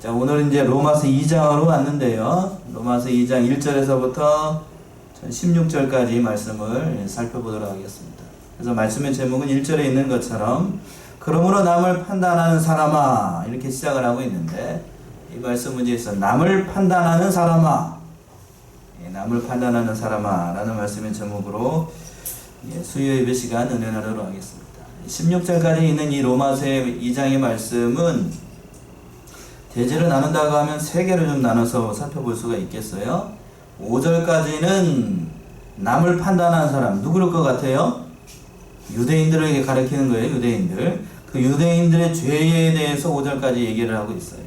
자, 오늘은 이제 로마서 2장으로 왔는데요. 로마서 2장 1절에서부터 16절까지 말씀을 살펴보도록 하겠습니다. 그래서 말씀의 제목은 1절에 있는 것처럼 그러므로 남을 판단하는 사람아 이렇게 시작을 하고 있는데, 이 말씀 문제에서 남을 판단하는 사람아, 남을 판단하는 사람아 라는 말씀의 제목으로 수요 예배 시간 은혜 나누도록 하겠습니다. 16절까지 있는 이 로마서 2장의 말씀은 대제를 나눈다고 하면 세 개로 좀 나눠서 살펴볼 수가 있겠어요. 5절까지는 남을 판단하는 사람, 누구일 것 같아요? 유대인들에게 가르치는 거예요. 유대인들. 그 유대인들의 죄에 대해서 5절까지 얘기를 하고 있어요.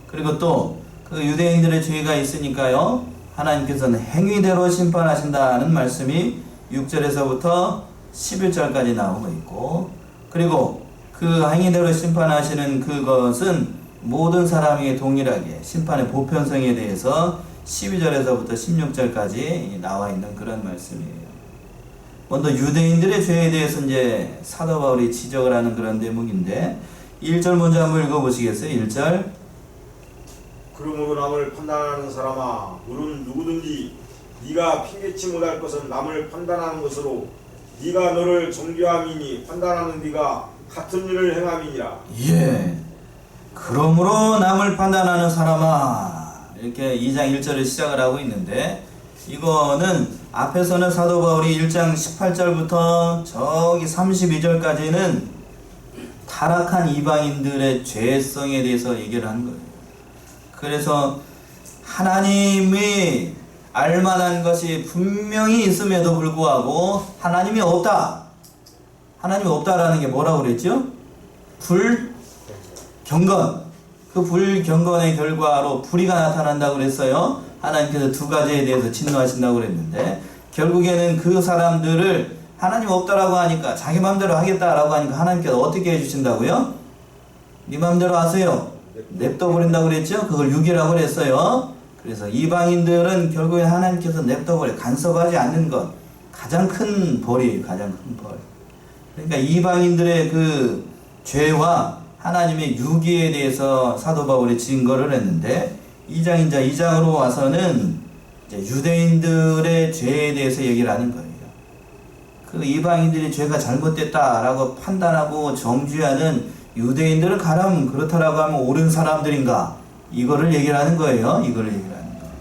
그리고 또 그 유대인들의 죄가 있으니까요, 하나님께서는 행위대로 심판하신다는 말씀이 6절에서부터 11절까지 나오고 있고, 그리고 그 행위대로 심판하시는 그것은 모든 사람에게 동일하게 심판의 보편성에 대해서 12절에서부터 16절까지 나와 있는 그런 말씀이에요. 먼저 유대인들의 죄에 대해서 이제 사도 바울이 지적을 하는 그런 대목인데, 1절 먼저 한번 읽어보시겠어요? 1절. 그러므로 남을 판단하는 사람아, 너는 누구든지 네가 핑계치 못할 것은 남을 판단하는 것으로 네가 너를 정죄함이니 판단하는 네가 같은 일을 행함이니라. 예. 그러므로 남을 판단하는 사람아, 이렇게 2장 1절을 시작을 하고 있는데, 이거는 앞에서는 사도 바울이 1장 18절부터 저기 32절까지는 타락한 이방인들의 죄성에 대해서 얘기를 하는 거예요. 그래서 하나님이 알만한 것이 분명히 있음에도 불구하고 하나님이 없다. 하나님이 없다라는 게 뭐라고 그랬죠? 불경건. 그 불경건의 결과로 불의가 나타난다고 그랬어요. 하나님께서 두 가지에 대해서 진노하신다고 그랬는데, 결국에는 그 사람들을 하나님 없다라고 하니까 자기 마음대로 하겠다라고 하니까 하나님께서 어떻게 해주신다고요? 네 마음대로 하세요. 냅둬버린다고 그랬죠? 그걸 유기라고 그랬어요. 그래서 이방인들은 결국에 하나님께서 냅둬버려, 간섭하지 않는 것, 가장 큰 벌이에요. 가장 큰 벌. 그러니까 이방인들의 그 죄와 하나님의 유기에 대해서 사도 바울이 증거를 했는데, 2장으로 와서는 이제 유대인들의 죄에 대해서 얘기를 하는 거예요. 그 이방인들이 죄가 잘못됐다라고 판단하고 정죄하는 유대인들을 가람 그렇다라고 하면 옳은 사람들인가, 이거를 얘기를 하는 거예요. 이걸 얘기를 하는 거예요.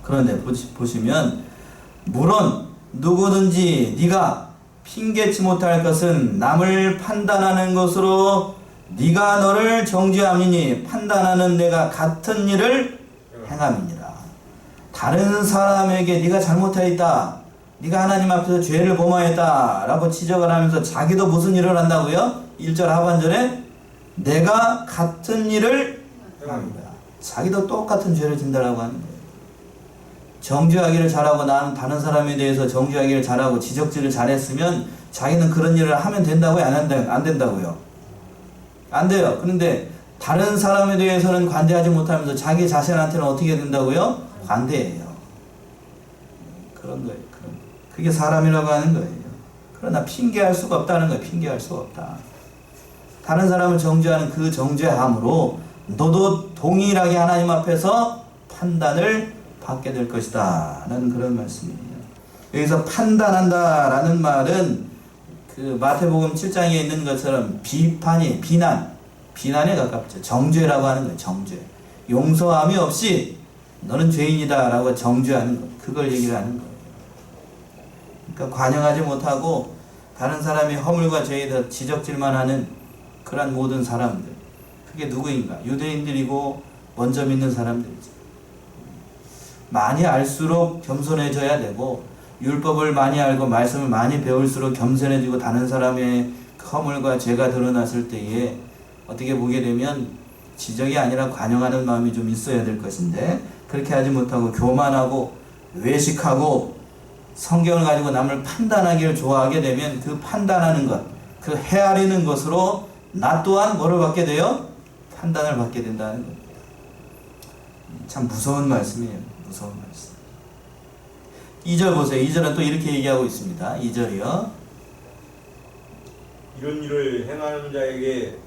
그런데 보시면, 물론 누구든지 네가 핑계치 못할 것은 남을 판단하는 것으로 네가 너를 정죄함이니 판단하는 내가 같은 일을 행함이니라. 다른 사람에게 네가 잘못하였다, 네가 하나님 앞에서 죄를 범하였다 라고 지적을 하면서 자기도 무슨 일을 한다고요? 1절 하반절에 내가 같은 일을 행합니다. 자기도 똑같은 죄를 진다라고 하는 거예요. 정죄하기를 잘하고 나는 다른 사람에 대해서 정죄하기를 잘하고 지적질을 잘했으면 자기는 그런 일을 하면 된다고요? 안 된다고요? 안 돼요. 그런데 다른 사람에 대해서는 관대하지 못하면서 자기 자신한테는 어떻게 된다고요? 관대해요. 그런 거예요. 그게 사람이라고 하는 거예요. 그러나 핑계할 수가 없다는 거예요. 핑계할 수가 없다. 다른 사람을 정죄하는 그 정죄함으로 너도 동일하게 하나님 앞에서 판단을 받게 될 것이다 라는 그런 말씀이에요. 여기서 판단한다 라는 말은 그 마태복음 7장에 있는 것처럼 비난에 가깝죠. 정죄라고 하는 거예요. 정죄. 용서함이 없이 너는 죄인이다 라고 정죄하는 것, 그걸 얘기를 하는 거예요. 그러니까 관용하지 못하고 다른 사람의 허물과 죄에 대해서 지적질만 하는 그런 모든 사람들, 그게 누구인가? 유대인들이고 먼저 믿는 사람들이죠. 많이 알수록 겸손해져야 되고, 율법을 많이 알고 말씀을 많이 배울수록 겸손해지고, 다른 사람의 허물과 죄가 드러났을 때에 어떻게 보게 되면 지적이 아니라 관용하는 마음이 좀 있어야 될 것인데, 그렇게 하지 못하고 교만하고 외식하고 성경을 가지고 남을 판단하기를 좋아하게 되면 그 판단하는 것, 그 헤아리는 것으로 나 또한 뭐를 받게 돼요? 판단을 받게 된다는 겁니다. 참 무서운 말씀이에요. 무서운 말씀. 2절 보세요. 2절은 또 이렇게 얘기하고 있습니다. 2절이요. 이런 일을 행하는 자에게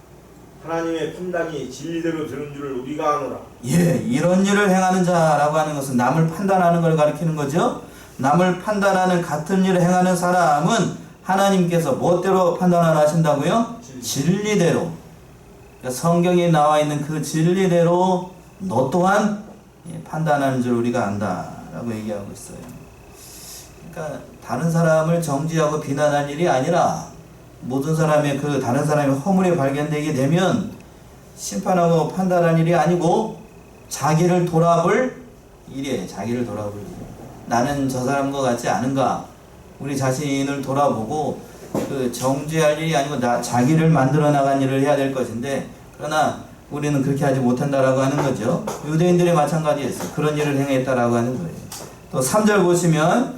하나님의 판단이 진리대로 되는 줄을 우리가 아노라. 예, 이런 일을 행하는 자라고 하는 것은 남을 판단하는 걸 가리키는 거죠. 남을 판단하는 같은 일을 행하는 사람은 하나님께서 무엇대로 판단을 하신다고요? 진리대로. 그러니까 성경에 나와 있는 그 진리대로 너 또한 판단하는 줄 우리가 안다라고 얘기하고 있어요. 그러니까 다른 사람을 정죄하고 비난할 일이 아니라 모든 사람의 그 다른 사람의 허물이 발견되게 되면 심판하고 판단할 일이 아니고 자기를 돌아볼 일이에요. 자기를 돌아볼 일. 나는 저 사람과 같지 않은가? 우리 자신을 돌아보고 그 정죄할 일이 아니고 자기를 만들어 나간 일을 해야 될 것인데, 그러나 우리는 그렇게 하지 못한다라고 하는 거죠. 유대인들이 마찬가지였어요. 그런 일을 행했다라고 하는 거예요. 또 3절 보시면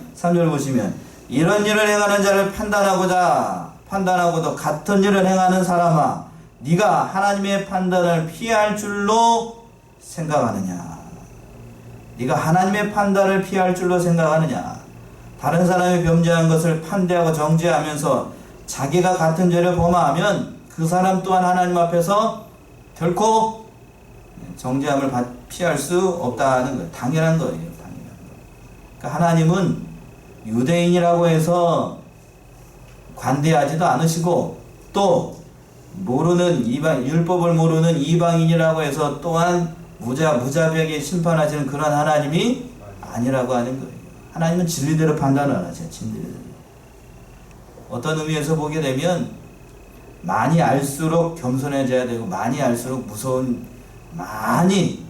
이런 일을 행하는 자를 판단하고도 같은 일을 행하는 사람아, 네가 하나님의 판단을 피할 줄로 생각하느냐? 네가 하나님의 판단을 피할 줄로 생각하느냐? 다른 사람이 범죄한 것을 판대하고 정죄하면서 자기가 같은 죄를 범하면 그 사람 또한 하나님 앞에서 결코 정죄함을 피할 수 없다는 거예요. 당연한 거예요. 그러니까 하나님은 유대인이라고 해서 관대하지도 않으시고, 또 모르는 율법을 모르는 이방인이라고 해서 또한 무자비하게 심판하시는 그런 하나님이 아니라고 하는 거예요. 하나님은 진리대로 판단을 하세요. 진리대로. 어떤 의미에서 보게 되면 많이 알수록 겸손해져야 되고, 많이 알수록 많이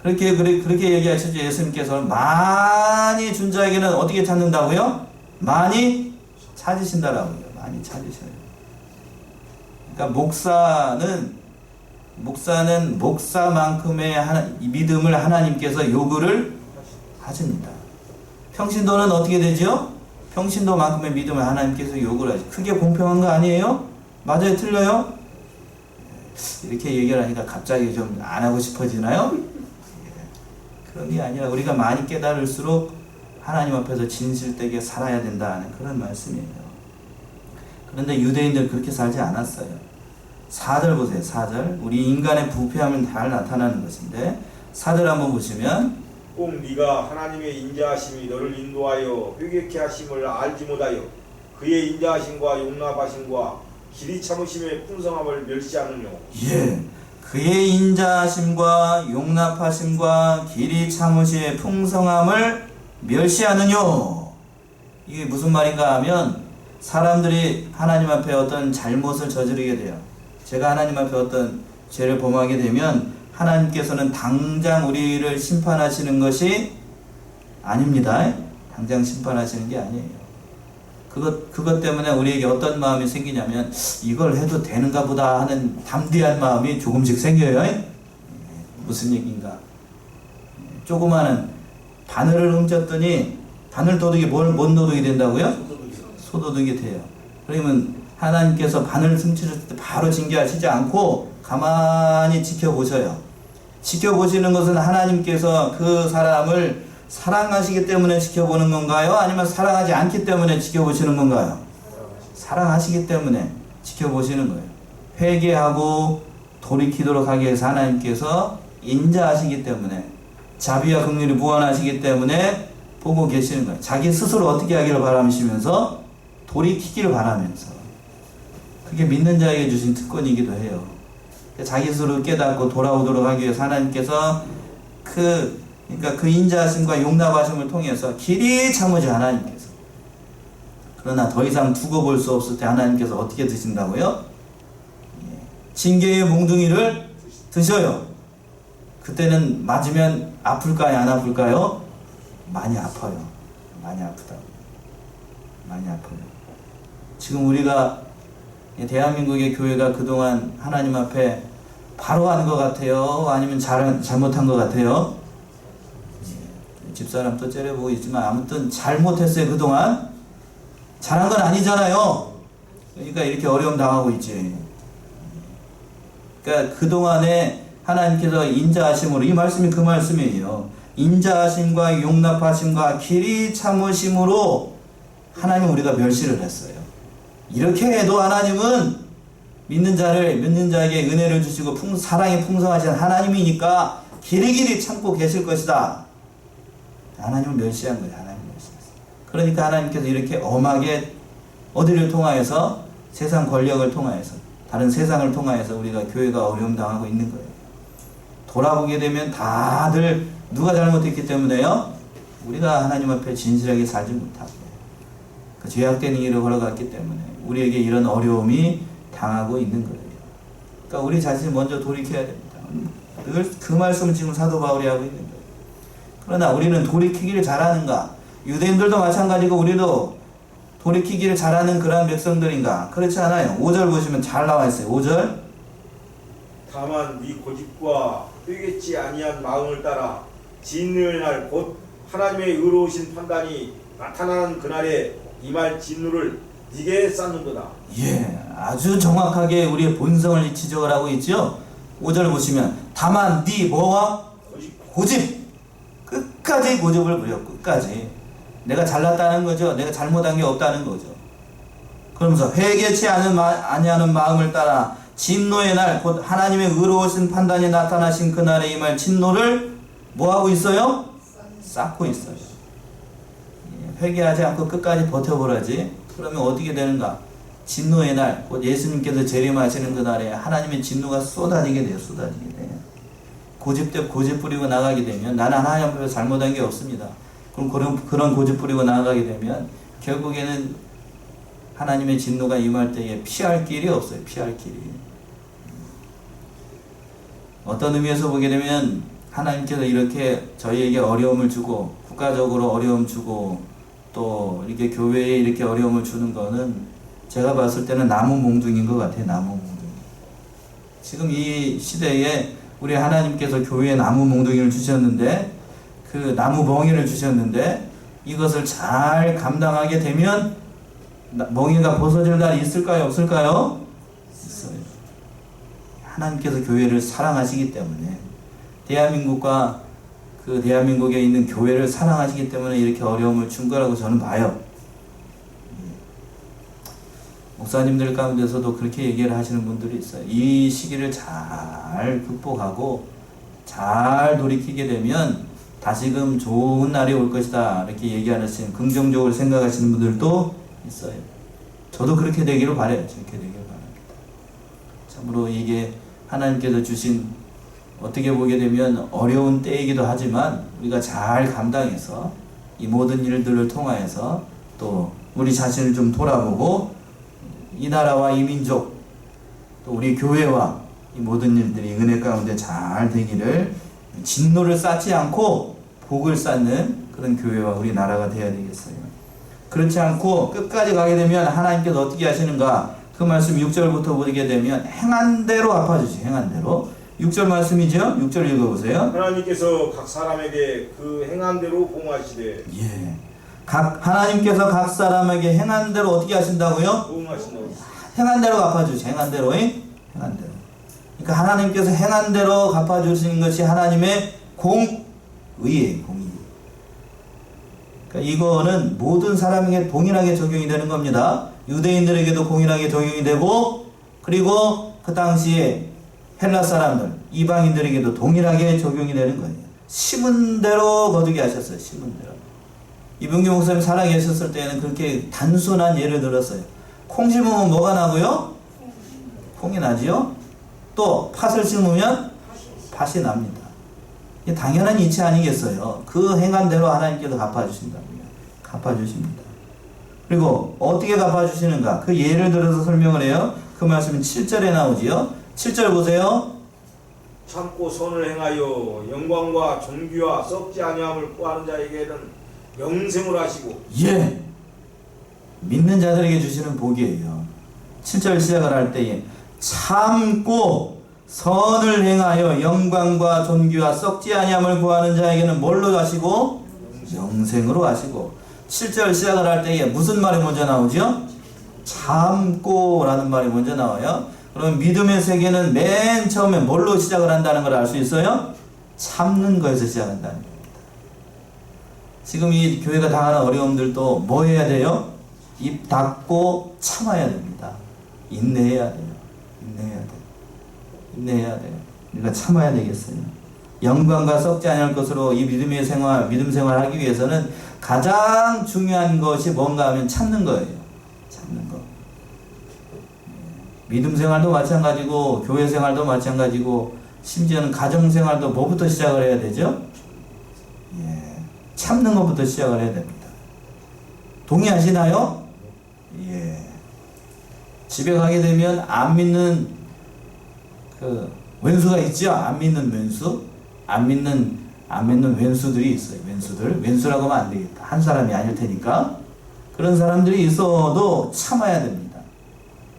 그렇게 얘기하시죠. 예수님께서는 많이 준 자에게는 어떻게 찾는다고요? 많이 찾으신다라고요. 많이 찾으셔요. 그러니까 목사는 목사만큼의 믿음을 하나님께서 요구를 하십니다. 평신도는 어떻게 되죠? 평신도만큼의 믿음을 하나님께서 요구를 하죠. 그게 공평한 거 아니에요? 맞아요? 틀려요? 이렇게 얘기를 하니까 갑자기 좀 안 하고 싶어지나요? 그런 게 아니라 우리가 많이 깨달을수록 하나님 앞에서 진실되게 살아야 된다는 그런 말씀이에요. 그런데 유대인들 그렇게 살지 않았어요. 4절 보세요. 4절. 우리 인간의 부패함은 잘 나타나는 것인데 4절 한번 보시면, 꼭 네가 하나님의 인자하심이 너를 인도하여 회개케 하심을 알지 못하여 그의 인자하심과 용납하심과 길이 참으심의 풍성함을 멸시하느뇨. 예, 그의 인자하심과 용납하심과 길이 참으심의 풍성함을 멸시하느뇨. 이게 무슨 말인가 하면, 사람들이 하나님 앞에 어떤 잘못을 저지르게 돼요. 제가 하나님 앞에 어떤 죄를 범하게 되면 하나님께서는 당장 우리를 심판하시는 것이 아닙니다. 당장 심판하시는 게 아니에요. 그것 때문에 우리에게 어떤 마음이 생기냐면, 이걸 해도 되는가 보다 하는 담대한 마음이 조금씩 생겨요. 무슨 얘기인가? 조그마한 바늘을 훔쳤더니 바늘 도둑이 뭔 도둑이 된다고요? 소도둑이 돼요. 그러면 하나님께서 바늘 훔치셨을 때 바로 징계하시지 않고 가만히 지켜보셔요. 지켜보시는 것은 하나님께서 그 사람을 사랑하시기 때문에 지켜보는 건가요? 아니면 사랑하지 않기 때문에 지켜보시는 건가요? 사랑하시기 때문에 지켜보시는 거예요. 회개하고 돌이키도록 하기 위해서 하나님께서 인자하시기 때문에, 자비와 긍휼이 무한하시기 때문에 보고 계시는 거예요. 자기 스스로 어떻게 하기를 바라시면서 돌이키기를 바라면서. 그게 믿는 자에게 주신 특권이기도 해요. 자기 스스로 깨닫고 돌아오도록 하기 위해서 하나님께서 그러니까 그 인자하심과 용납하심을 통해서 길이 참으지, 하나님께서. 그러나 더 이상 두고 볼 수 없을 때 하나님께서 어떻게 드신다고요? 징계의 몽둥이를 드셔요. 그때는 맞으면 아플까요? 안 아플까요? 많이 아파요. 많이 아프다고. 많이 아파요. 지금 우리가 대한민국의 교회가 그동안 하나님 앞에 바로 한 것 같아요? 아니면 잘못한 것 같아요? 집사람 또 째려보고 있지만 아무튼 잘못했어요. 그동안 잘한 건 아니잖아요. 그러니까 이렇게 어려움 당하고 있지. 그러니까 그동안에 하나님께서 인자하심으로, 이 말씀이 그 말씀이에요. 인자하심과 용납하심과 길이 참으심으로 하나님 우리가 멸시를 했어요. 이렇게 해도 하나님은 믿는 자에게 은혜를 주시고 사랑이 풍성하신 하나님이니까 길이길이 참고 계실 것이다. 하나님을 멸시한 거예요. 하나님을 멸시했어요. 그러니까 하나님께서 이렇게 엄하게 어디를 통하여서 세상 권력을 통하여서 다른 세상을 통하여서 우리가 교회가 어려움 당하고 있는 거예요. 돌아보게 되면 다들 누가 잘못했기 때문에요? 우리가 하나님 앞에 진실하게 살지 못하고 그 죄악된 일을 걸어갔기 때문에 우리에게 이런 어려움이 당하고 있는 거예요. 그러니까 우리 자신이 먼저 돌이켜야 됩니다. 늘 그 말씀을 지금 사도 바울이 하고 있는 거예요. 그러나 우리는 돌이키기를 잘하는가? 유대인들도 마찬가지고 우리도 돌이키기를 잘하는 그러한 백성들인가? 그렇지 않아요. 5절 보시면 잘 나와 있어요. 5절. 다만 네 고집과 회개치 아니한 마음을 따라 진노의 날 곧 하나님의 의로우신 판단이 나타나는 그날에 임할 진노를 네게 쌓는도다. 예, 아주 정확하게 우리의 본성을 지적을 하고 있죠. 5절 보시면 다만 네 뭐와? 고집. 끝까지 고집을 부려. 끝까지. 내가 잘났다는 거죠. 내가 잘못한 게 없다는 거죠. 그러면서 회개치 아니하는 마음을 따라 진노의 날 곧 하나님의 의로우신 판단이 나타나신 그날에 임할 진노를 뭐하고 있어요? 쌓고 있어요. 회개하지 않고 끝까지 버텨보라지. 그러면 어떻게 되는가? 진노의 날, 곧 예수님께서 재림하시는 그날에 하나님의 진노가 쏟아지게 돼요. 쏟아지게 돼요. 고집 부리고 나가게 되면 나는 하나님 앞에 잘못한 게 없습니다. 그럼 그런 고집 부리고 나가게 되면 결국에는 하나님의 진노가 임할 때에 피할 길이 없어요. 피할 길이. 어떤 의미에서 보게 되면 하나님께서 이렇게 저희에게 어려움을 주고 국가적으로 어려움 주고 또 이렇게 교회에 이렇게 어려움을 주는 거는 제가 봤을 때는 나무 몽둥이인 것 같아요. 나무 몽둥이. 지금 이 시대에 우리 하나님께서 교회에 나무 몽둥이를 주셨는데 그 나무 멍이를 주셨는데 이것을 잘 감당하게 되면 멍이가 벗어질 날이 있을까요? 없을까요? 있어요. 하나님께서 교회를 사랑하시기 때문에 대한민국과 그 대한민국에 있는 교회를 사랑하시기 때문에 이렇게 어려움을 준 거라고 저는 봐요. 목사님들 가운데서도 그렇게 얘기를 하시는 분들이 있어요. 이 시기를 잘 극복하고 잘 돌이키게 되면 다시금 좋은 날이 올 것이다 이렇게 얘기하시는 긍정적으로 생각하시는 분들도 있어요. 저도 그렇게 되기를 바라요. 그렇게 되기를 바랍니다. 참으로 이게 하나님께서 주신 어떻게 보게 되면 어려운 때이기도 하지만 우리가 잘 감당해서 이 모든 일들을 통하여서 또 우리 자신을 좀 돌아보고 이 나라와 이 민족 또 우리 교회와 이 모든 일들이 은혜 가운데 잘 되기를 진노를 쌓지 않고 복을 쌓는 그런 교회와 우리 나라가 되어야 되겠어요. 그렇지 않고 끝까지 가게 되면 하나님께서 어떻게 하시는가? 그 말씀 6절부터 보게 되면 행한 대로 갚아주시. 행한 대로. 6절 말씀이죠? 6절 읽어보세요. 하나님께서 각 사람에게 그 행한 대로 봉하시되. 예. 하나님께서 각 사람에게 행한 대로 어떻게 하신다고요? 봉하신다고. 행한 대로 갚아주시. 행한 대로. 행한 대로. 그러니까 하나님께서 행한 대로 갚아주시는 것이 하나님의 공의예요. 공의. 그러니까 이거는 모든 사람에게 동일하게 적용이 되는 겁니다. 유대인들에게도 동일하게 적용이 되고 그리고 그 당시에 헬라 사람들, 이방인들에게도 동일하게 적용이 되는 거예요. 심은 대로 거두게 하셨어요. 심은 대로. 이병규 목사님 살아계셨을 때는 그렇게 단순한 예를 들었어요. 콩 심으면 뭐가 나고요? 콩이 나지요? 또 팥을 심으면 팥이 납니다. 이게 당연한 이치 아니겠어요? 그 행한 대로 하나님께서 갚아주신답니다. 갚아주십니다. 그리고 어떻게 갚아주시는가? 그 예를 들어서 설명을 해요. 그 말씀은 7절에 나오지요. 7절 보세요. 참고 선을 행하여 영광과 존귀와 썩지 아니함을 구하는 자에게는 영생을 하시고. 예. 믿는 자들에게 주시는 복이에요. 7절 시작을 할 때에 참고 선을 행하여 영광과 존귀와 썩지 아니함을 구하는 자에게는 뭘로 하시고? 영생으로 하시고. 7절 시작을 할 때에 무슨 말이 먼저 나오죠? 참고 라는 말이 먼저 나와요. 그럼 믿음의 세계는 맨 처음에 뭘로 시작을 한다는 걸 알 수 있어요? 참는 거에서 시작한다는 겁니다. 지금 이 교회가 당하는 어려움들도 뭐 해야 돼요? 입 닫고 참아야 됩니다. 인내해야 돼요. 인내해야 돼. 인내해야 돼. 우리가 참아야 되겠어요. 영광과 썩지 않을 것으로 이 믿음 생활 하기 위해서는 가장 중요한 것이 뭔가 하면 참는 거예요. 참는 거. 믿음 생활도 마찬가지고 교회 생활도 마찬가지고 심지어는 가정 생활도 뭐부터 시작을 해야 되죠? 참는 것부터 시작을 해야 됩니다. 동의하시나요? 집에 가게 되면 안 믿는 그 왼수가 있죠? 안 믿는 왼수? 안 믿는 왼수들이 있어요. 왼수라고 하면 안 되겠다. 한 사람이 아닐 테니까. 그런 사람들이 있어도 참아야 됩니다.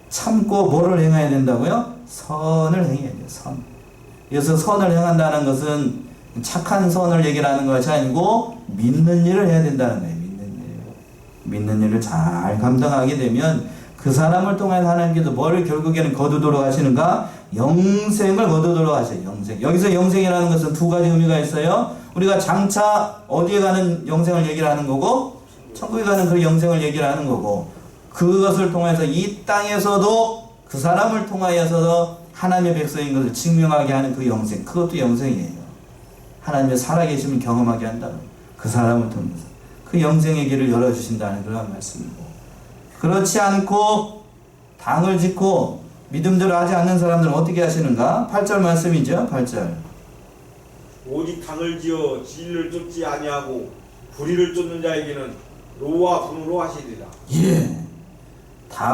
참고 뭐를 행해야 된다고요? 선을 행해야 돼요. 선. 그래서 선을 행한다는 것은 착한 선을 얘기를 하는 것이 아니고 믿는 일을 해야 된다는 거예요. 믿는 일을 잘 감당하게 되면 그 사람을 통해 하나님께서 뭐를 결국에는 거두도록 하시는가? 영생을 거두도록 하셔요. 영생. 여기서 영생이라는 것은 두 가지 의미가 있어요. 우리가 장차 어디에 가는 영생을 얘기를 하는 거고 천국에 가는 그 영생을 얘기를 하는 거고 그것을 통해서 이 땅에서도 그 사람을 통하여서 하나님의 백성인 것을 증명하게 하는 그 영생. 그것도 영생이에요. 하나님의 살아계심을 경험하게 한다는 그 사람을 통해서 그 영생의 길을 열어주신다는 그런 말씀이고 그렇지 않고 당을 짓고 믿음대로 하지 않는 사람들은 어떻게 하시는가? 8절 말씀이죠. 8절. 오직 당을 지어 진리를 쫓지 아니하고 불의를 쫓는 자에게는 노와 분으로 하시리라.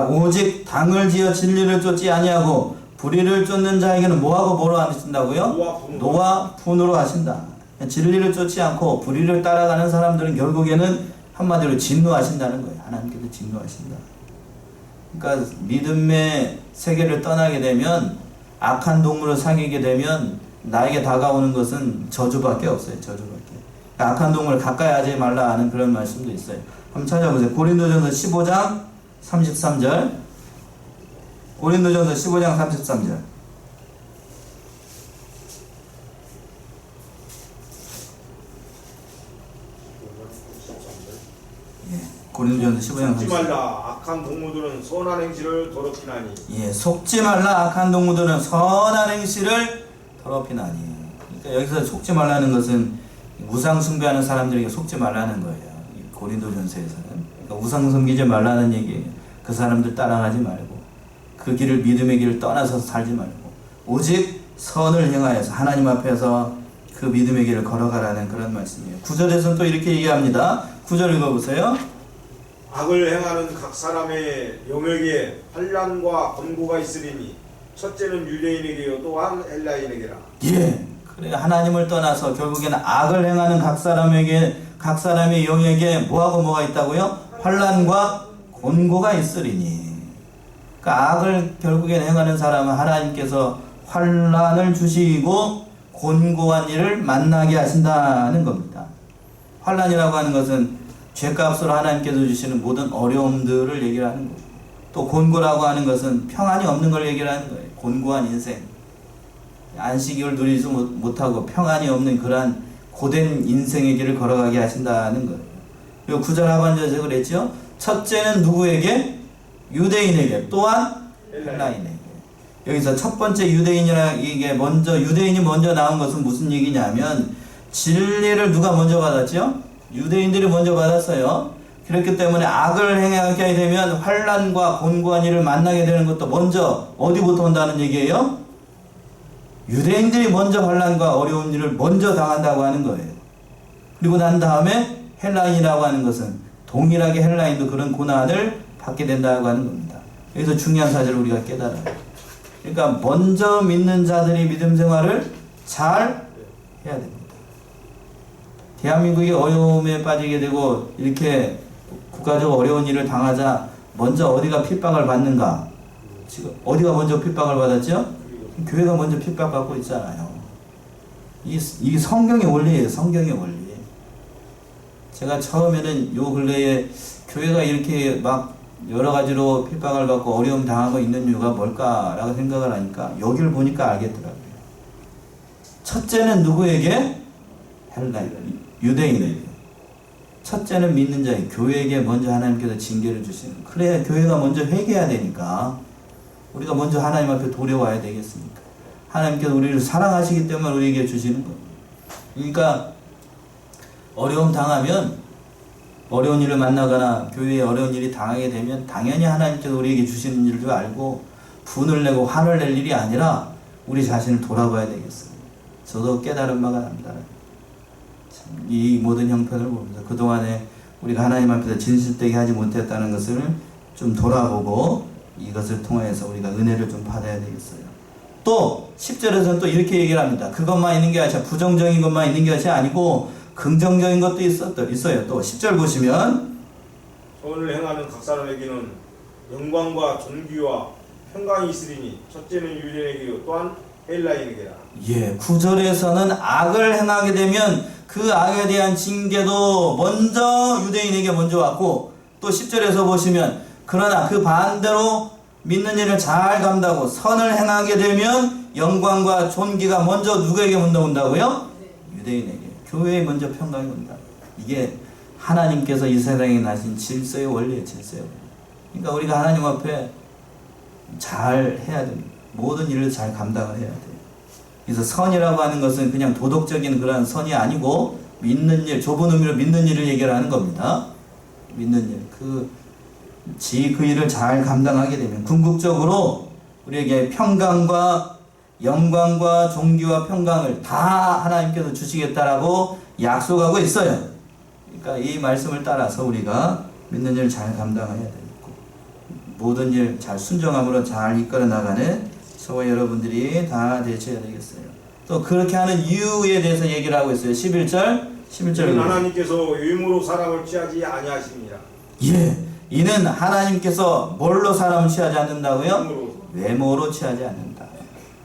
오직 당을 지어 진리를 쫓지 아니하고 불의를 쫓는 자에게는 뭐로 하신다고요? 노와 분으로 하신다. 진리를 쫓지 않고 불의를 따라가는 사람들은 결국에는 한마디로 진노하신다는 거예요. 하나님께서 진노하신다. 그러니까 믿음의 세계를 떠나게 되면 악한 동물을 사귀게 되면 나에게 다가오는 것은 저주밖에 없어요. 저주밖에. 그러니까 악한 동물을 가까이 하지 말라 하는 그런 말씀도 있어요. 한번 찾아보세요. 고린도전서 15장 33절. 고린도전서 15장 33절. 고린도전서 15장 33절. 속지 말라 악한 동무들은 선한 행실을 더럽히나니. 속지 말라 악한 동무들은 선한 행실을 더럽히나니. 그러니까 여기서 속지 말라는 것은 우상 숭배하는 사람들에게 속지 말라는 거예요. 고린도전서에서는. 그러니까 우상 섬기지 말라는 얘기예요. 그 사람들 따라가지 말고 그 길을 믿음의 길을 떠나서 살지 말고 오직 선을 행하여서 하나님 앞에서 그 믿음의 길을 걸어가라는 그런 말씀이에요. 9절에서는 또 이렇게 얘기합니다. 9절 읽어보세요. 악을 행하는 각 사람의 영역에 환난과 권고가 있으리니 첫째는 유대인에게요 또한 헬라인에게라. 그래 하나님을 떠나서 결국에는 악을 행하는 각 사람의 영역에 뭐가 있다고요? 환난과 권고가 있으리니. 그러니까 악을 결국엔 행하는 사람은 하나님께서 환난을 주시고 권고한 일을 만나게 하신다는 겁니다. 환난이라고 하는 것은 죄값으로 하나님께서 주시는 모든 어려움들을 얘기를 하는 거예요. 또 권고라고 하는 것은 평안이 없는 걸 얘기를 하는 거예요. 곤고한 인생. 안식을 누리지 못하고 평안이 없는 그러한 고된 인생의 길을 걸어가게 하신다는 거예요. 그리고 9절 하반절에서 그랬죠. 첫째는 누구에게? 유대인에게. 또한 헬라인에게. 여기서 첫 번째 유대인이 먼저 나온 것은 무슨 얘기냐면 진리를 누가 먼저 받았죠? 유대인들이 먼저 받았어요. 그렇기 때문에 악을 행하게 되면 환난과 곤고한 일을 만나게 되는 것도 먼저 어디부터 온다는 얘기예요? 유대인들이 먼저 환난과 어려운 일을 먼저 당한다고 하는 거예요. 그리고 난 다음에 헬라인이라고 하는 것은 동일하게 헬라인도 그런 고난을 받게 된다고 하는 겁니다. 여기서 중요한 사실을 우리가 깨달아요. 그러니까 먼저 믿는 자들이 믿음 생활을 잘 해야 됩니다. 대한민국이 어려움에 빠지게 되고 이렇게 국가적 어려운 일을 당하자 먼저 어디가 핍박을 받는가? 지금 어디가 먼저 핍박을 받았죠? 교회가 먼저 핍박받고 있잖아요. 이 성경의 원리예요. 성경의 원리. 제가 처음에는 요 근래에 교회가 이렇게 막 여러 가지로 핍박을 받고 어려움 당하고 있는 이유가 뭘까라고 생각을 하니까 여기를 보니까 알겠더라고요. 첫째는 누구에게? 헬라인, 유대인에게. 첫째는 믿는 자에게, 교회에게 먼저 하나님께서 징계를 주시는. 그래야 교회가 먼저 회개해야 되니까 우리가 먼저 하나님 앞에 돌아와야 되겠습니까? 하나님께서 우리를 사랑하시기 때문에 우리에게 주시는 겁니다. 그러니까 어려움 당하면, 어려운 일을 만나거나 교회에 어려운 일이 당하게 되면 당연히 하나님께서 우리에게 주시는 일을 줄 알고 분을 내고 화를 낼 일이 아니라 우리 자신을 돌아봐야 되겠어요. 저도 깨달은 바가 납니다. 이 모든 형편을 보면서 그동안에 우리가 하나님 앞에서 진실되게 하지 못했다는 것을 좀 돌아보고 이것을 통해서 우리가 은혜를 좀 받아야 되겠어요. 또 10절에서는 또 이렇게 얘기를 합니다. 그것만 있는 게 아니라 부정적인 것만 있는 것이 아니고 긍정적인 것도 있어요. 또 10절 보시면 선을 행하는 각 사람에게는 영광과 존귀와 평강이 있으리니 첫째는 유대인에게요 또한 헬라인에게라. 9절에서는 악을 행하게 되면 그 악에 대한 징계도 먼저 유대인에게 먼저 왔고, 또 10절에서 보시면 그러나 그 반대로 믿는 일을 잘 감당하고 선을 행하게 되면 영광과 존귀가 먼저 누구에게 먼저 온다고요? 유대인에게. 교회에 먼저 평강이 온다. 이게 하나님께서 이 세상에 나신 질서의 원리예요. 질서의 원리. 그러니까 우리가 하나님 앞에 잘 해야 됩니다. 모든 일을 잘 감당을 해야 돼요. 그래서 선이라고 하는 것은 그냥 도덕적인 그런 선이 아니고 믿는 일, 좁은 의미로 믿는 일을 얘기하는 겁니다. 믿는 일. 그 일을 잘 감당하게 되면 궁극적으로 우리에게 평강과 영광과 존귀와 평강을 다 하나님께서 주시겠다라고 약속하고 있어요. 그러니까 이 말씀을 따라서 우리가 믿는 일을 잘 감당해야 되고 모든 일 잘 순종함으로 잘 이끌어 나가는 저와 여러분들이 다 되셔야 되겠어요. 또 그렇게 하는 이유에 대해서 얘기를 하고 있어요. 11절 하나님께서 외모로 사람을 취하지 아니하십니다. 이는 하나님께서 뭘로 사람을 취하지 않는다고요? 외모로 취하지 않는다.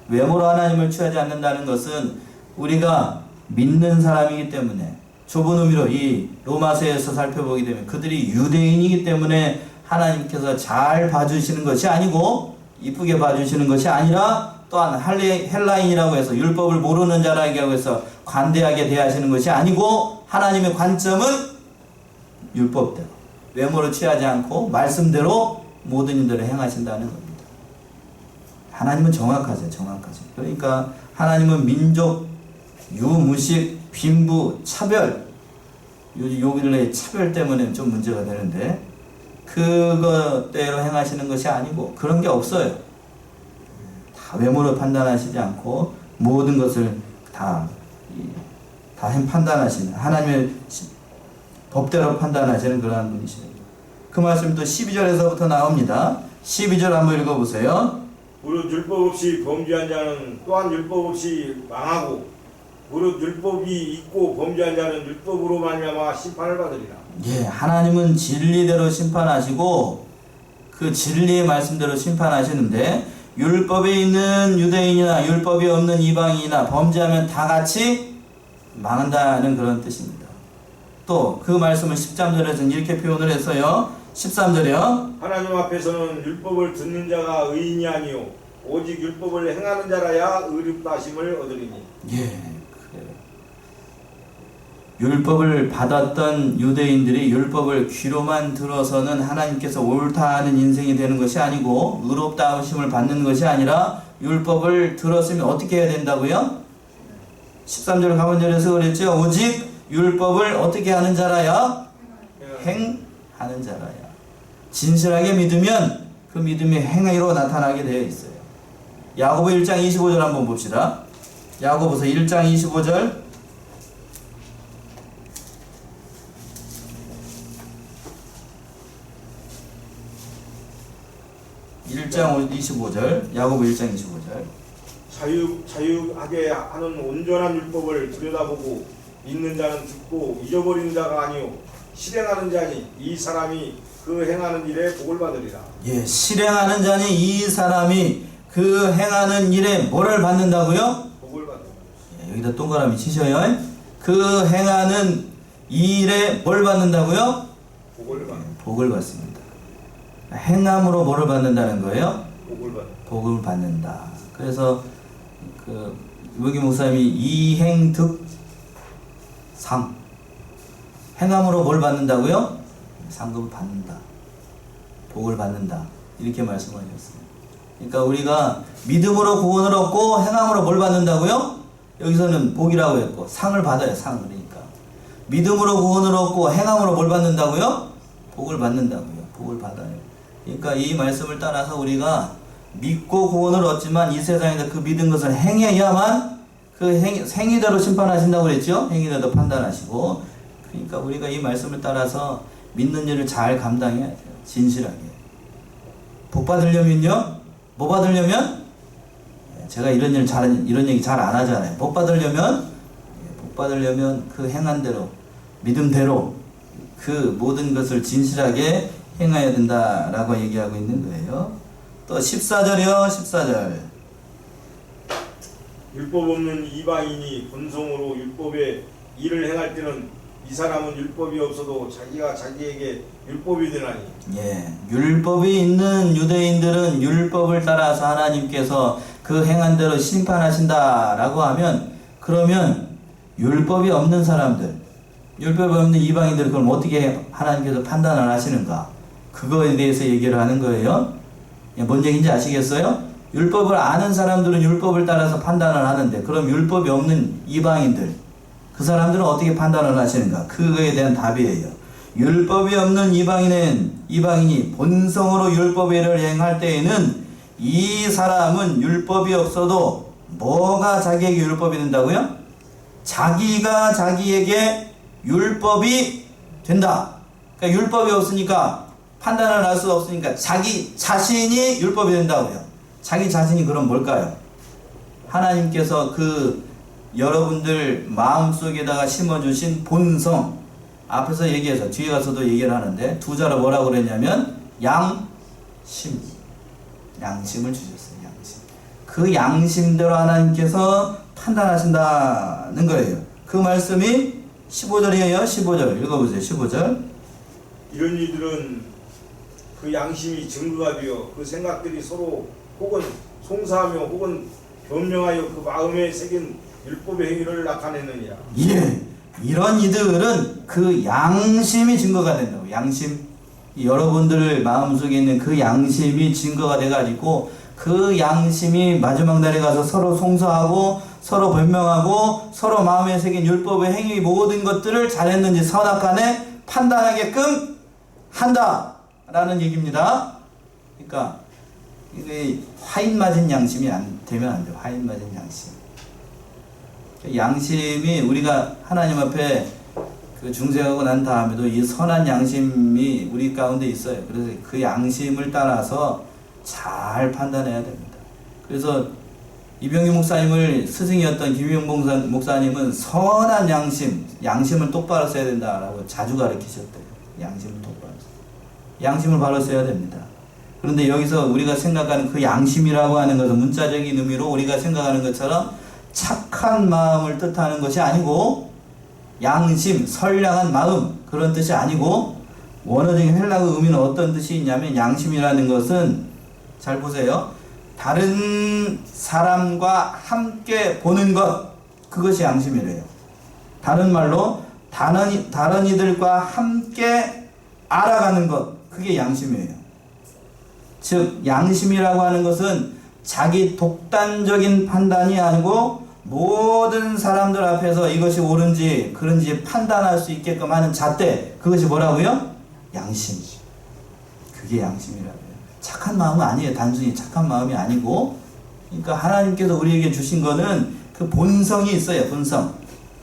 외모로 하나님을 취하지 않는다는 것은 우리가 믿는 사람이기 때문에, 좁은 의미로 이 로마서에서 살펴보게 되면 그들이 유대인이기 때문에 하나님께서 잘 봐주시는 것이 아니고, 이쁘게 봐주시는 것이 아니라, 또한 헬라인이라고 해서 율법을 모르는 자라고 해서 관대하게 대하시는 것이 아니고, 하나님의 관점은 율법대로 외모로 취하지 않고 말씀대로 모든 일들을 행하신다는 겁니다. 하나님은 정확하죠. 그러니까 하나님은 민족, 유무식, 빈부, 차별, 요 근래 차별 때문에 좀 문제가 되는데, 그것대로 행하시는 것이 아니고 그런 게 없어요. 다 외모로 판단하시지 않고 모든 것을 다 판단하시는, 하나님의 법대로 판단하시는 그러한 분이십니다. 그 말씀이 또 12절에서부터 나옵니다. 12절 한번 읽어보세요. 무릇 율법 없이 범죄한 자는 또한 율법 없이 망하고, 무릇 율법이 있고 범죄한 자는 율법으로 말미암아 심판을 받으리라. 하나님은 진리대로 심판하시고 그 진리의 말씀대로 심판하시는데, 율법에 있는 유대인이나 율법이 없는 이방인이나 범죄하면 다 같이 망한다는 그런 뜻입니다. 또 그 말씀을 13절에서는 이렇게 표현을 했어요. 13절이요. 하나님 앞에서는 율법을 듣는 자가 의인이 아니요 오직 율법을 행하는 자라야 의롭다 하심을 얻으리니. 그래요. 율법을 받았던 유대인들이 율법을 귀로만 들어서는 하나님께서 옳다 하는 인생이 되는 것이 아니고, 의롭다 하심을 받는 것이 아니라 율법을 들었으면 어떻게 해야 된다고요? 13절 가문절에서 그랬죠. 오직 율법을 어떻게 하는 자라야? 행하는 자라야. 진실하게 믿으면 그 믿음이 행위로 나타나게 되어 있어요. 야고보 1장 25절 한번 봅시다. 야고보서 1장 25절. 1장 25절, 야고보 1장 25절. 자유하게 하는 온전한 율법을 들여다보고 믿는 자는 듣고 잊어버리는 자가 아니요 실행하는 자니 이 사람이 그 행하는 일에 복을 받으리라. 실행하는 자니 이 사람이 그 행하는 일에 뭐를 받는다고요? 복을 받는다. 여기다 동그라미 치셔요. 그 행하는 일에 뭘 받는다고요? 복을 받는다. 복을 받습니다. 행함으로 뭐를 받는다는 거예요? 복을 받는다. 그래서 유기 목사님이 이행득상, 행함으로 뭘 받는다고요? 상급을 받는다. 복을 받는다. 이렇게 말씀하셨어요. 그러니까 우리가 믿음으로 구원을 얻고 행함으로 뭘 받는다고요? 여기서는 복이라고 했고 상을 받아요. 상을. 그러니까 믿음으로 구원을 얻고 행함으로 뭘 받는다고요? 복을 받는다고요. 복을 받아요. 그러니까 이 말씀을 따라서 우리가 믿고 구원을 얻지만 이 세상에서 그 믿은 것을 행해야만 그 행위대로 심판하신다고 그랬죠? 행위대로 판단하시고. 그러니까 우리가 이 말씀을 따라서 믿는 일을 잘 감당해야 돼요. 진실하게. 복 받으려면요? 뭐 받으려면? 제가 이런 얘기 잘 안 하잖아요. 복 받으려면 그 행한 대로, 믿음대로 그 모든 것을 진실하게 행해야 된다라고 얘기하고 있는 거예요. 또 14절이요. 14절. 율법 없는 이방인이 본성으로 율법의 일을 행할 때는 이 사람은 율법이 없어도 자기가 자기에게 율법이 되나니. 예, 율법이 있는 유대인들은 율법을 따라서 하나님께서 그 행한 대로 심판하신다라고 하면, 그러면 율법이 없는 사람들, 율법이 없는 이방인들 그럼 어떻게 하나님께서 판단을 하시는가? 그거에 대해서 얘기를 하는 거예요. 뭔 얘기인지 아시겠어요? 율법을 아는 사람들은 율법을 따라서 판단을 하는데, 그럼 율법이 없는 이방인들, 그 사람들은 어떻게 판단을 하시는가? 그거에 대한 답이에요. 율법이 없는 이방인이 본성으로 율법의 일을 행할 때에는 이 사람은 율법이 없어도 뭐가 자기에게 율법이 된다고요? 자기가 자기에게 율법이 된다. 그러니까 율법이 없으니까 판단을 할 수 없으니까 자기 자신이 율법이 된다고요. 자기 자신이 그럼 뭘까요? 하나님께서 그 여러분들 마음속에다가 심어주신 본성, 앞에서 얘기해서 뒤에 가서도 얘기를 하는데 두 자로 뭐라고 그랬냐면 양심을 주셨어요. 양심. 그 양심대로 하나님께서 판단하신다는 거예요. 그 말씀이 15절이에요. 15절 읽어보세요. 15절. 이런 이들은 그 양심이 증거가 되어 그 생각들이 서로 혹은 송사하며 혹은 변명하여 그 마음에 새긴 율법의 행위를 나타내느니라. 예, 이런 이들은 그 양심이 증거가 된다고. 양심, 여러분들 마음속에 있는 그 양심이 증거가 돼가지고 그 양심이 마지막 날에 가서 서로 송사하고 서로 변명하고 서로 마음에 새긴 율법의 행위 모든 것들을 잘했는지 선악간에 판단하게끔 한다라는 얘기입니다. 그러니까 이게 화인 맞은 양심이 되면 안 돼요. 화인 맞은 양심. 양심이 우리가 하나님 앞에 그 중생하고 난 다음에도 이 선한 양심이 우리 가운데 있어요. 그래서 그 양심을 따라서 잘 판단해야 됩니다. 그래서 이병기 목사님을 스승이었던 김용봉 목사님은 선한 양심을 똑바로 써야 된다라고 자주 가르치셨대요. 양심을 똑바로 양심을 바로 써야 됩니다. 그런데 여기서 우리가 생각하는 그 양심이라고 하는 것은 문자적인 의미로 우리가 생각하는 것처럼 착한 마음을 뜻하는 것이 아니고, 양심, 선량한 마음 그런 뜻이 아니고, 원어적인 헬라어 의미는 어떤 뜻이 있냐면 양심이라는 것은 잘 보세요. 다른 사람과 함께 보는 것, 그것이 양심이래요. 다른 말로 다른 이들과 함께 알아가는 것, 그게 양심이에요. 즉 양심이라고 하는 것은 자기 독단적인 판단이 아니고 모든 사람들 앞에서 이것이 옳은지 그런지 판단할 수 있게끔 하는 잣대, 그것이 뭐라고요? 양심. 그게 양심이라고요. 착한 마음은 아니에요. 단순히 착한 마음이 아니고, 그러니까 하나님께서 우리에게 주신 거는 그 본성이 있어요. 본성.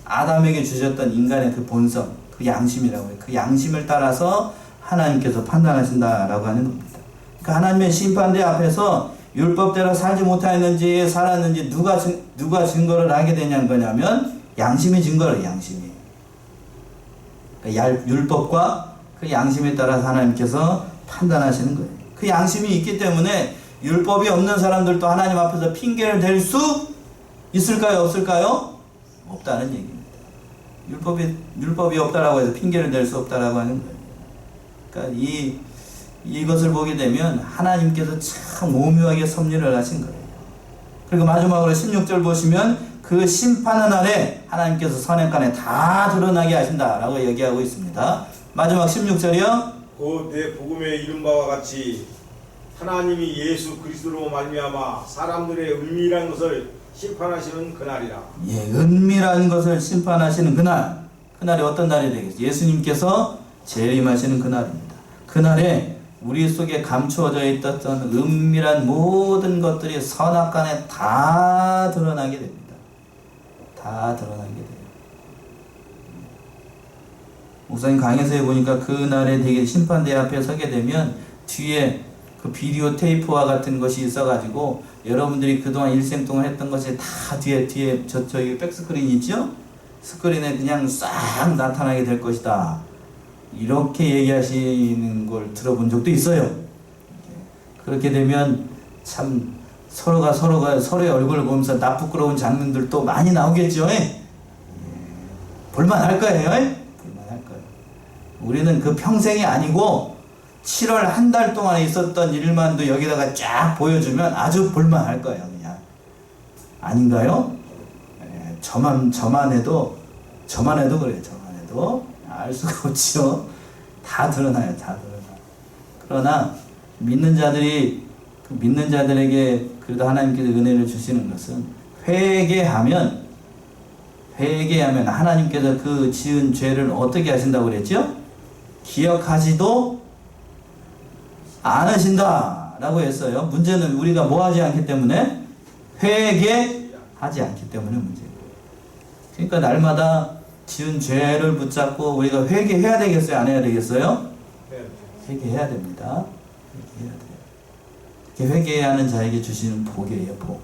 아담에게 주셨던 인간의 그 본성, 그 양심이라고 해요. 그 양심을 따라서 하나님께서 판단하신다라고 하는 겁니다. 그러니까 하나님의 심판대 앞에서 율법대로 살지 못하였는지 살았는지 누가 증거를 하게 되냐는 거냐면 양심이 증거를, 양심이. 그러니까 율법과 그 양심에 따라서 하나님께서 판단하시는 거예요. 그 양심이 있기 때문에 율법이 없는 사람들도 하나님 앞에서 핑계를 댈 수 있을까요? 없을까요? 없다는 얘기입니다. 율법이 없다라고 해서 핑계를 댈 수 없다라고 하는 거예요. 그러니까 이것을 보게 되면 하나님께서 참 오묘하게 섭리를 하신 거예요. 그리고 마지막으로 16절 보시면 그 심판의 날에 하나님께서 선악간에 다 드러나게 하신다라고 얘기하고 있습니다. 마지막 16절이요. 곧 내 복음에 이른 바와 같이 하나님이 예수 그리스도로 말미암아 사람들의 은밀한 것을 심판하시는 그날이라. 예, 은밀한 것을 심판하시는 그날. 그날이 어떤 날이 되겠어요? 예수님께서 재림하시는 그날입니다. 그날에 우리 속에 감추어져 있었던 은밀한 모든 것들이 선악간에 다 드러나게 됩니다. 다 드러나게 돼요. 목사님 강해서에 보니까 그날에 되게 심판대 앞에 서게 되면 뒤에 그 비디오 테이프와 같은 것이 있어가지고 여러분들이 그동안 일생 동안 했던 것이 다 뒤에 저기 백스크린 있죠? 스크린에 그냥 싹 나타나게 될 것이다. 이렇게 얘기하시는 걸 들어본 적도 있어요. 그렇게 되면 참 서로가 서로의 얼굴을 보면서 나 부끄러운 장면들도 많이 나오겠죠. 볼만할 거예요. 볼만할 거예요. 우리는 그 평생이 아니고 7월 한 달 동안에 있었던 일만도 여기다가 쫙 보여주면 아주 볼만할 거예요. 그냥 아닌가요? 저만 해도 그래요. 저만 해도 알 수가 없죠. 다 드러나요. 다 드러나. 그러나 믿는 자들에게 그래도 하나님께서 은혜를 주시는 것은 회개하면 하나님께서 그 지은 죄를 어떻게 하신다고 그랬죠? 기억하지도 않으신다 라고 했어요. 문제는 우리가 뭐 하지 않기 때문에? 회개하지 않기 때문에 문제예요. 그러니까 날마다 지은 죄를 붙잡고 우리가 회개해야 되겠어요? 안 해야 되겠어요? 회개해야 됩니다. 회개해야 돼요. 이렇게 회개해야 하는 자에게 주시는 복이에요. 복.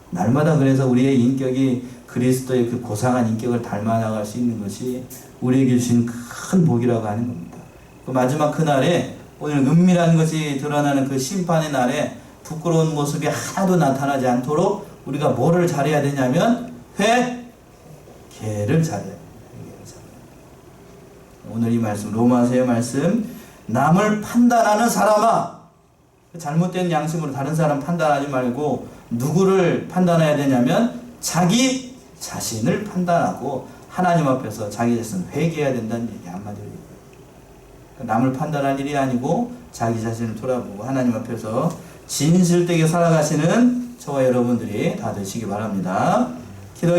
날마다 그래서 우리의 인격이 그리스도의 그 고상한 인격을 닮아나갈 수 있는 것이 우리에게 주신 큰 복이라고 하는 겁니다. 그 마지막 그날에 오늘 은밀한 것이 드러나는 그 심판의 날에 부끄러운 모습이 하나도 나타나지 않도록 우리가 뭐를 잘해야 되냐면 회개를 잘해야 됩니다. 오늘 이 말씀 로마서의 말씀 남을 판단하는 사람아 잘못된 양심으로 다른 사람 판단하지 말고 누구를 판단해야 되냐면 자기 자신을 판단하고 하나님 앞에서 자기 자신을 회개해야 된다는 얘기 한마디로 얘기해요. 남을 판단할 일이 아니고 자기 자신을 돌아보고 하나님 앞에서 진실되게 살아가시는 저와 여러분들이 다 되시기 바랍니다. 기도